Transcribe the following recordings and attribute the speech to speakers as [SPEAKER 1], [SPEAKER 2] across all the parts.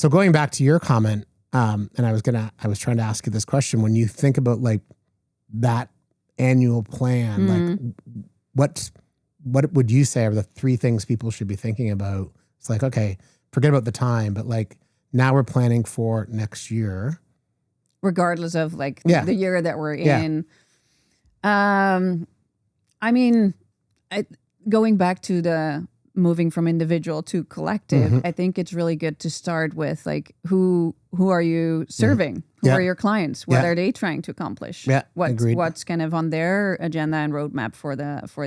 [SPEAKER 1] So going back to your comment, and I was trying to ask you this question. When you think about like that annual plan, like what would you say are the 3 things people should be thinking about? It's like, okay, forget about the time, but like now we're planning for next year.
[SPEAKER 2] Regardless of like the year that we're in. I mean, going back to the moving from individual to collective, I think it's really good to start with like who are you serving? Who are your clients? What are they trying to accomplish? What's kind of on their agenda and roadmap for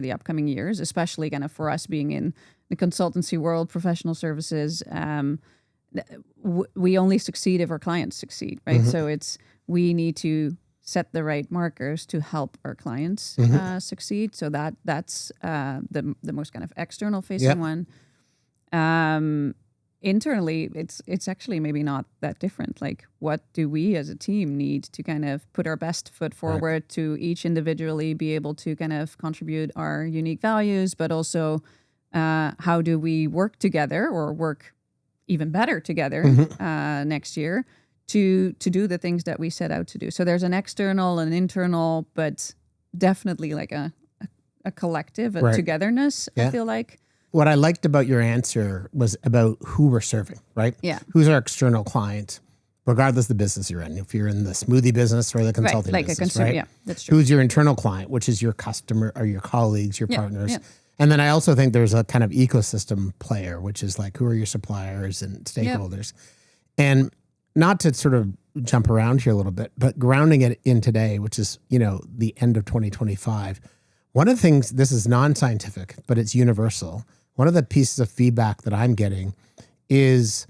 [SPEAKER 2] the upcoming years, especially kind of for us being in the consultancy world, professional services. We only succeed if our clients succeed, right? So we need to set the right markers to help our clients succeed. So that's the most kind of external facing one. Internally, it's actually maybe not that different. Like, what do we as a team need to kind of put our best foot forward to each individually be able to kind of contribute our unique values, but also how do we work together or work even better together next year to do the things that we set out to do. So there's an external and internal, but definitely like a collective, a togetherness, I feel like.
[SPEAKER 1] What I liked about your answer was about who we're serving, right?
[SPEAKER 2] Yeah.
[SPEAKER 1] Who's our external client, regardless of the business you're in. If you're in the smoothie business or the consulting
[SPEAKER 2] like
[SPEAKER 1] business,
[SPEAKER 2] a consumer,
[SPEAKER 1] right?
[SPEAKER 2] Yeah, that's true.
[SPEAKER 1] Who's your internal client, which is your customer or your colleagues, your partners.
[SPEAKER 2] Yeah.
[SPEAKER 1] And then I also think there's a kind of ecosystem player, which is like, who are your suppliers and stakeholders? And not to sort of jump around here a little bit, but grounding it in today, which is, the end of 2025. One of the things, this is non-scientific, but it's universal. One of the pieces of feedback that I'm getting is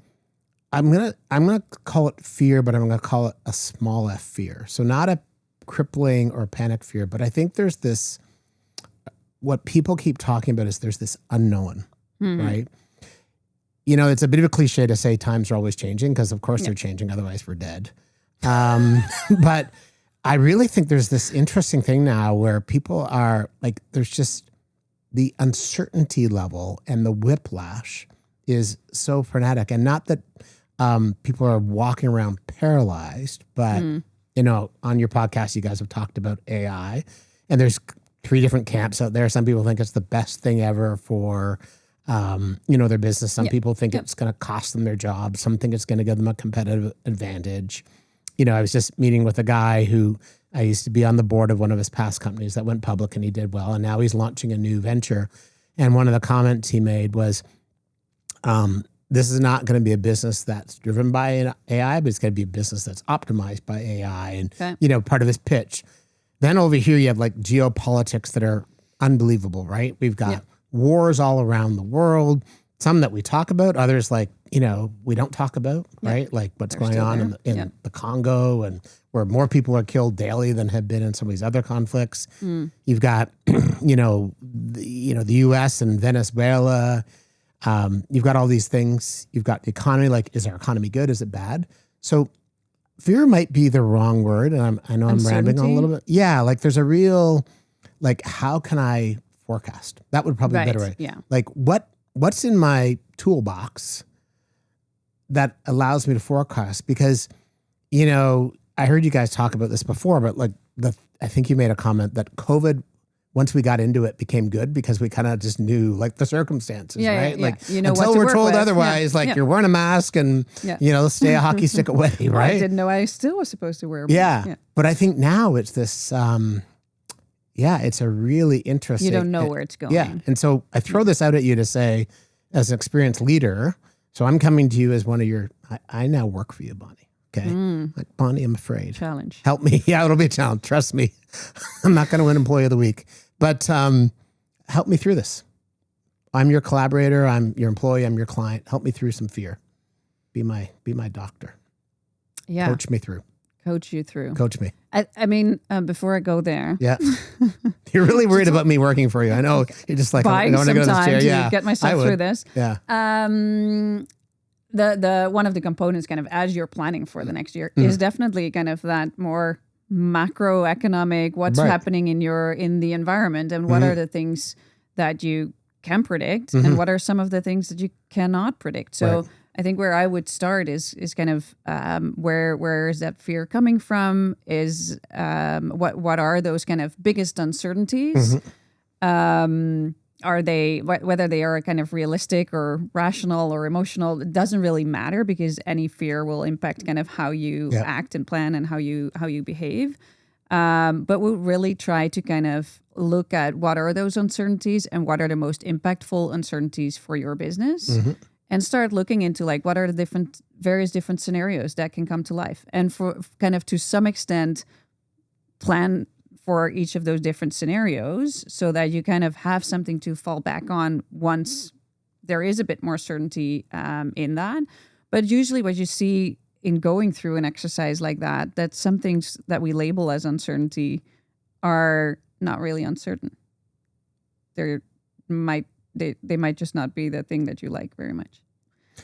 [SPEAKER 1] I'm gonna call it fear, but I'm gonna call it a small f fear. So not a crippling or panic fear, but I think there's this, what people keep talking about is there's this unknown, right? It's a bit of a cliche to say times are always changing because of course they're changing, otherwise we're dead. But I really think there's this interesting thing now where people are like, there's just the uncertainty level and the whiplash is so frenetic. And not that people are walking around paralyzed, but, on your podcast, you guys have talked about AI and there's 3 different camps out there. Some people think it's the best thing ever for, their business. Some people think it's going to cost them their job. Some think it's going to give them a competitive advantage. I was just meeting with a guy who I used to be on the board of one of his past companies that went public and he did well. And now he's launching a new venture. And one of the comments he made was, this is not going to be a business that's driven by AI, but it's going to be a business that's optimized by AI. And, part of his pitch. Then over here, you have like geopolitics that are unbelievable, right? We've got wars all around the world, some that we talk about, others like, we don't talk about, right? Like what's going on in the Congo and where more people are killed daily than have been in some of these other conflicts. You've got, the US and Venezuela. You've got all these things. You've got the economy, like, is our economy good? Is it bad? So fear might be the wrong word. And I know I'm rambling on a little bit. Yeah. Like there's a real, like, how can I forecast? That would probably be better way.
[SPEAKER 2] Yeah.
[SPEAKER 1] Like what's in my toolbox that allows me to forecast? Because, I heard you guys talk about this before, but like I think you made a comment that COVID, once we got into it, became good because we kind of just knew like the circumstances, right?
[SPEAKER 2] Yeah.
[SPEAKER 1] Like
[SPEAKER 2] until
[SPEAKER 1] we're told otherwise, you're wearing a mask and, stay a hockey stick away, right?
[SPEAKER 2] I didn't know I still was supposed to wear a
[SPEAKER 1] mask. Yeah. But I think now it's this, it's a really interesting.
[SPEAKER 2] You don't know where it's going.
[SPEAKER 1] Yeah. And so I throw this out at you to say, as an experienced leader, so I'm coming to you as one of your, I now work for you, Bonnie. Okay. Like, Bonnie, I'm afraid.
[SPEAKER 2] Challenge.
[SPEAKER 1] Help me. Yeah, it'll be a challenge. Trust me. I'm not going to win Employee of the Week, but help me through this. I'm your collaborator. I'm your employee. I'm your client. Help me through some fear. Be my doctor.
[SPEAKER 2] Yeah.
[SPEAKER 1] Coach me through.
[SPEAKER 2] Coach you through.
[SPEAKER 1] Coach me.
[SPEAKER 2] I mean, before I go there.
[SPEAKER 1] Yeah. You're really worried about me working for you. I know. You're just like,
[SPEAKER 2] buying
[SPEAKER 1] I want to go to this chair.
[SPEAKER 2] To get myself through this.
[SPEAKER 1] Yeah.
[SPEAKER 2] The one of the components kind of as you're planning for the next year is definitely kind of that more macroeconomic, what's happening in the environment and what are the things that you can predict and what are some of the things that you cannot predict. So I think where I would start is kind of where is that fear coming from? Is what are those kind of biggest uncertainties? Are they whether they are kind of realistic or rational or emotional? It doesn't really matter, because any fear will impact kind of how you act and plan and how you behave. But we'll really try to kind of look at what are those uncertainties and what are the most impactful uncertainties for your business, and start looking into like what are the various different scenarios that can come to life, and for kind of to some extent plan for each of those different scenarios so that you kind of have something to fall back on once there is a bit more certainty in that. But usually what you see in going through an exercise like that some things that we label as uncertainty are not really uncertain. They might just not be the thing that you like very much.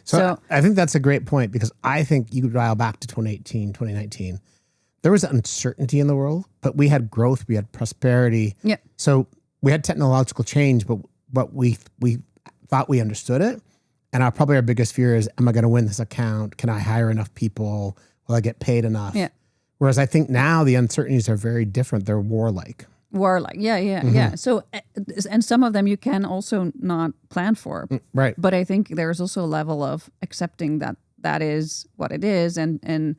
[SPEAKER 1] So I think that's a great point, because I think you could dial back to 2018, 2019. There was uncertainty in the world, but we had growth, we had prosperity.
[SPEAKER 2] Yeah.
[SPEAKER 1] So we had technological change, but we thought we understood it. And our biggest fear is, am I going to win this account? Can I hire enough people? Will I get paid enough?
[SPEAKER 2] Yeah.
[SPEAKER 1] Whereas I think now the uncertainties are very different. They're warlike.
[SPEAKER 2] Yeah. So, and some of them you can also not plan for.
[SPEAKER 1] Right.
[SPEAKER 2] But I think there's also a level of accepting that is what it is, and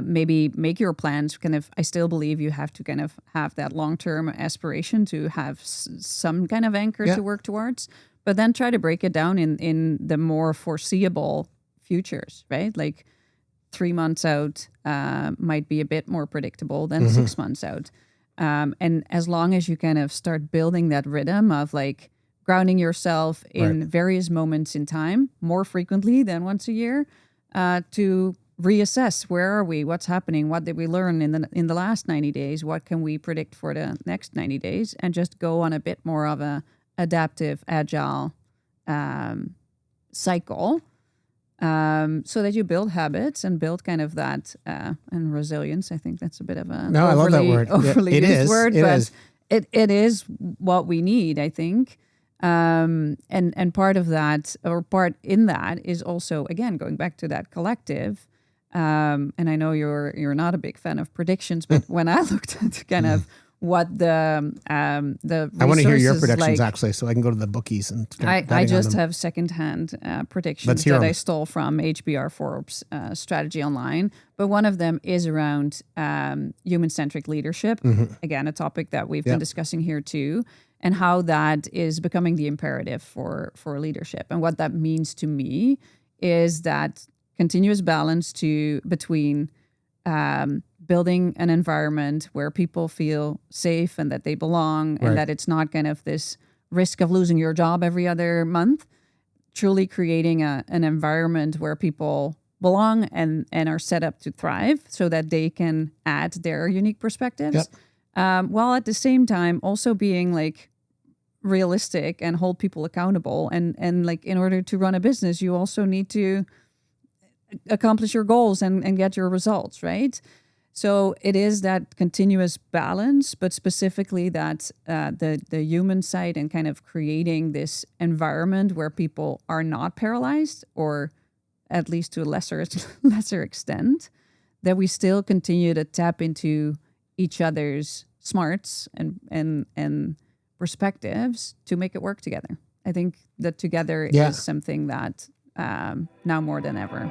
[SPEAKER 2] maybe make your plans kind of. I still believe you have to kind of have that long-term aspiration to have some kind of anchor to work towards, but then try to break it down in the more foreseeable futures, right? Like 3 months out might be a bit more predictable than 6 months out. And as long as you kind of start building that rhythm of like grounding yourself in various moments in time more frequently than once a year, to reassess where are we, what's happening, what did we learn in the last 90 days, what can we predict for the next 90 days, and just go on a bit more of a adaptive, agile cycle. So that you build habits and build kind of that and resilience. I think that's a bit of a
[SPEAKER 1] I love that word.
[SPEAKER 2] Overly
[SPEAKER 1] It
[SPEAKER 2] used
[SPEAKER 1] is.
[SPEAKER 2] word,
[SPEAKER 1] It
[SPEAKER 2] but
[SPEAKER 1] is.
[SPEAKER 2] It is what we need, I think. And part of that, or part in that, is also again going back to that collective. And I know you're not a big fan of predictions, but when I looked at kind of what the
[SPEAKER 1] I want to hear your predictions,
[SPEAKER 2] like,
[SPEAKER 1] actually, so I can go to the bookies and
[SPEAKER 2] I just have secondhand predictions that I stole from HBR Forbes Strategy Online. But one of them is around human-centric leadership. Again, a topic that we've been discussing here too, and how that is becoming the imperative for leadership. And what that means to me is that continuous balance between building an environment where people feel safe and that they belong, and that it's not kind of this risk of losing your job every other month. Truly creating an environment where people belong and are set up to thrive so that they can add their unique perspectives. While at the same time also being like realistic and hold people accountable. And like in order to run a business, you also need to accomplish your goals and get your results, right? So it is that continuous balance, but specifically that the human side, and kind of creating this environment where people are not paralyzed, or at least to a lesser extent, that we still continue to tap into each other's smarts and perspectives to make it work together. I think that together is something that now more than ever.